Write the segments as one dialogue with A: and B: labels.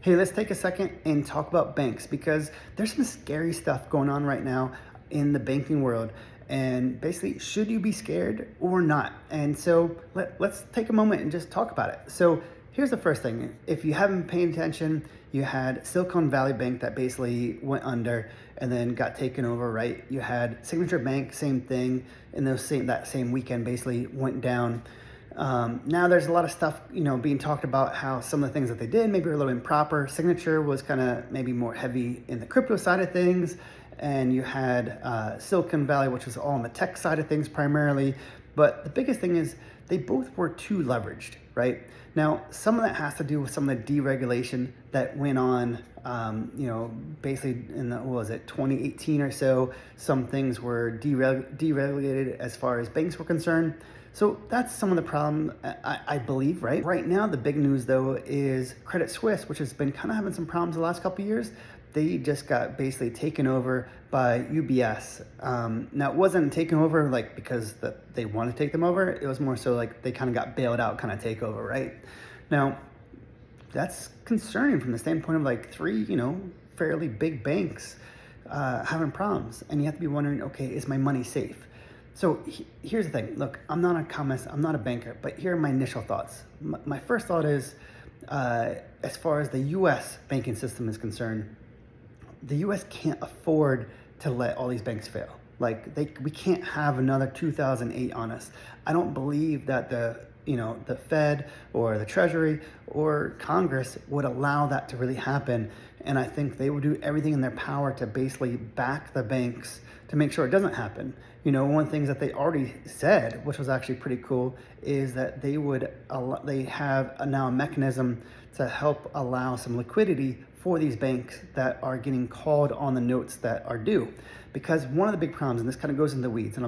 A: Hey, let's take a second and talk about banks because there's some scary stuff going on right now in the banking world. And basically, should you be scared or not? And so let's take a moment and just talk about it. So here's the first thing. If you haven't paid attention, you had Silicon Valley Bank that basically went under and then got taken over, right? You had Signature Bank, same thing, and that same weekend basically went down. Now there's a lot of stuff, being talked about how some of the things that they did maybe were a little improper. Signature was kind of maybe more heavy in the crypto side of things, and you had Silicon Valley, which was all on the tech side of things primarily. But the biggest thing is they both were too leveraged, right? Now, some of that has to do with some of the deregulation that went on, basically in the, 2018 or so. Some things were deregulated as far as banks were concerned. So that's some of the problem, I believe, right? Right now, the big news, though, is Credit Suisse, which has been kind of having some problems the last couple of years. They just got basically taken over by UBS. Now, it wasn't taken over like because they wanted to take them over. It was more so like they kind of got bailed out kind of takeover, right? Now, that's concerning from the standpoint of like three, fairly big banks having problems. And you have to be wondering, okay, is my money safe? So here's the thing. Look, I'm not an economist, I'm not a banker, but here are my initial thoughts. My first thought is, as far as the U.S. banking system is concerned, the U.S. can't afford to let all these banks fail. We can't have another 2008 on us. I don't believe that the Fed or the Treasury or Congress would allow that to really happen. And I think they would do everything in their power to basically back the banks to make sure it doesn't happen. One of the things that they already said, which was actually pretty cool, is that they have now a mechanism to help allow some liquidity for these banks that are getting called on the notes that are due. Because one of the big problems, and this kind of goes into the weeds, and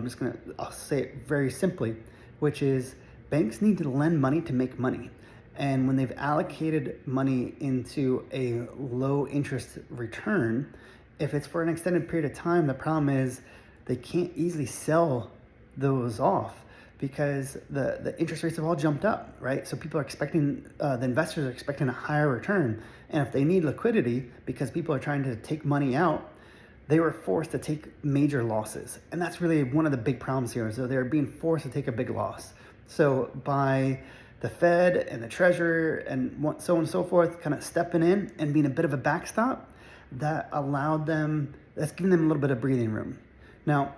A: I'll say it very simply, which is banks need to lend money to make money. And when they've allocated money into a low interest return, if it's for an extended period of time, the problem is they can't easily sell those off because the interest rates have all jumped up, right? So people are expecting, the investors are expecting a higher return. And if they need liquidity because people are trying to take money out, they were forced to take major losses. And that's really one of the big problems here. So they're being forced to take a big loss. So by the Fed and the Treasurer and so on and so forth kind of stepping in and being a bit of a backstop, that's giving them a little bit of breathing room. Now,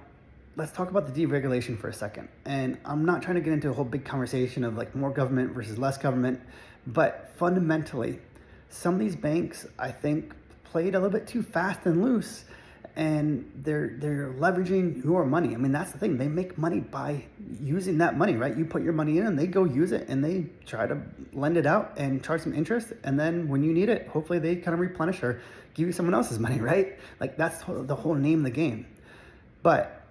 A: let's talk about the deregulation for a second. And I'm not trying to get into a whole big conversation of like more government versus less government, but fundamentally, some of these banks, I think, played a little bit too fast and loose, and they're leveraging your money. I mean, that's the thing. They make money by using that money, right? You put your money in and they go use it and they try to lend it out and charge some interest. And then when you need it, hopefully they kind of replenish or give you someone else's money, right? Like that's the whole name of the game. But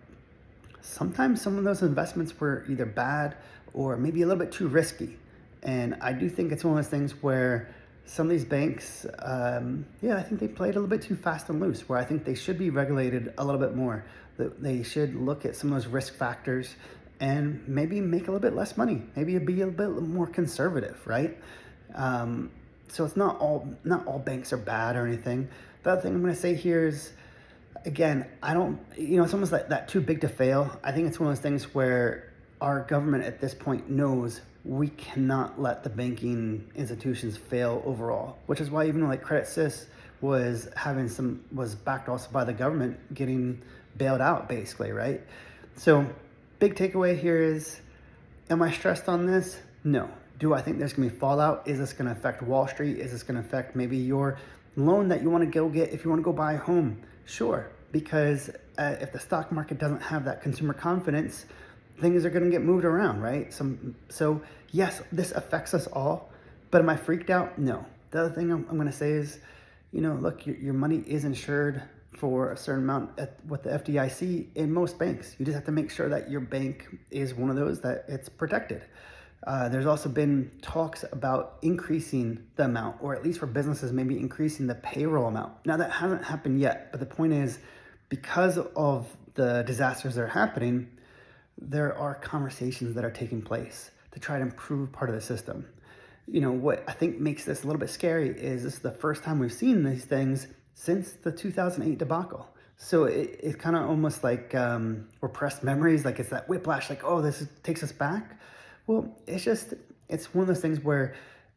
A: sometimes some of those investments were either bad or maybe a little bit too risky. And I do think it's one of those things where some of these banks, I think they played a little bit too fast and loose, where I think they should be regulated a little bit more. They should look at some of those risk factors and maybe make a little bit less money, maybe be a bit more conservative, right? So it's not all banks are bad or anything. The other thing I'm going to say here is, again, it's almost like that too big to fail. I think it's one of those things where our government at this point knows we cannot let the banking institutions fail overall, which is why even like Credit Suisse was backed also by the government getting bailed out basically, right? So big takeaway here is, am I stressed on this? No. Do I think there's gonna be fallout? Is this gonna affect Wall Street? Is this gonna affect maybe your loan that you wanna go get if you wanna go buy a home? Sure, because if the stock market doesn't have that consumer confidence, things are going to get moved around, right? So yes, this affects us all, but am I freaked out? No. The other thing I'm going to say is, look, your money is insured for a certain amount with the FDIC in most banks. You just have to make sure that your bank is one of those that it's protected. There's also been talks about increasing the amount, or at least for businesses, maybe increasing the payroll amount. Now that hasn't happened yet, but the point is, because of the disasters that are happening, there are conversations that are taking place to try to improve part of the system. what I think makes this a little bit scary is this is the first time we've seen these things since the 2008 debacle. So it's kind of almost like repressed memories, like it's that whiplash, like, oh, takes us back. Well, it's one of those things where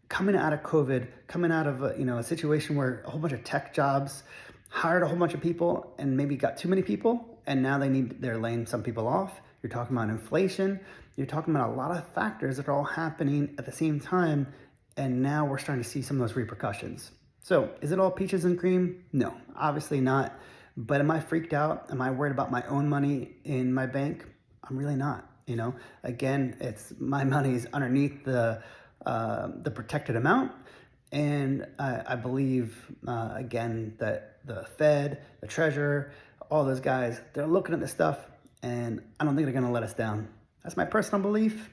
A: coming out of COVID, coming out of a situation where a whole bunch of tech jobs hired a whole bunch of people and maybe got too many people, and now they're laying some people off. You're talking about inflation. You're talking about a lot of factors that are all happening at the same time, and now we're starting to see some of those repercussions. So is it all peaches and cream? No, obviously not. But am I freaked out? Am I worried about my own money in my bank? I'm really not. Again, it's my money's underneath the protected amount, and I believe again that the Fed, the Treasurer, all those guys, they're looking at this stuff, and I don't think they're going to let us down. That's my personal belief.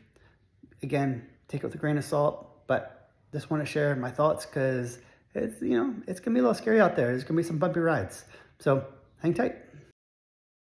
A: Again, take it with a grain of salt, but just want to share my thoughts because it's going to be a little scary out there. There's going to be some bumpy rides. So hang tight.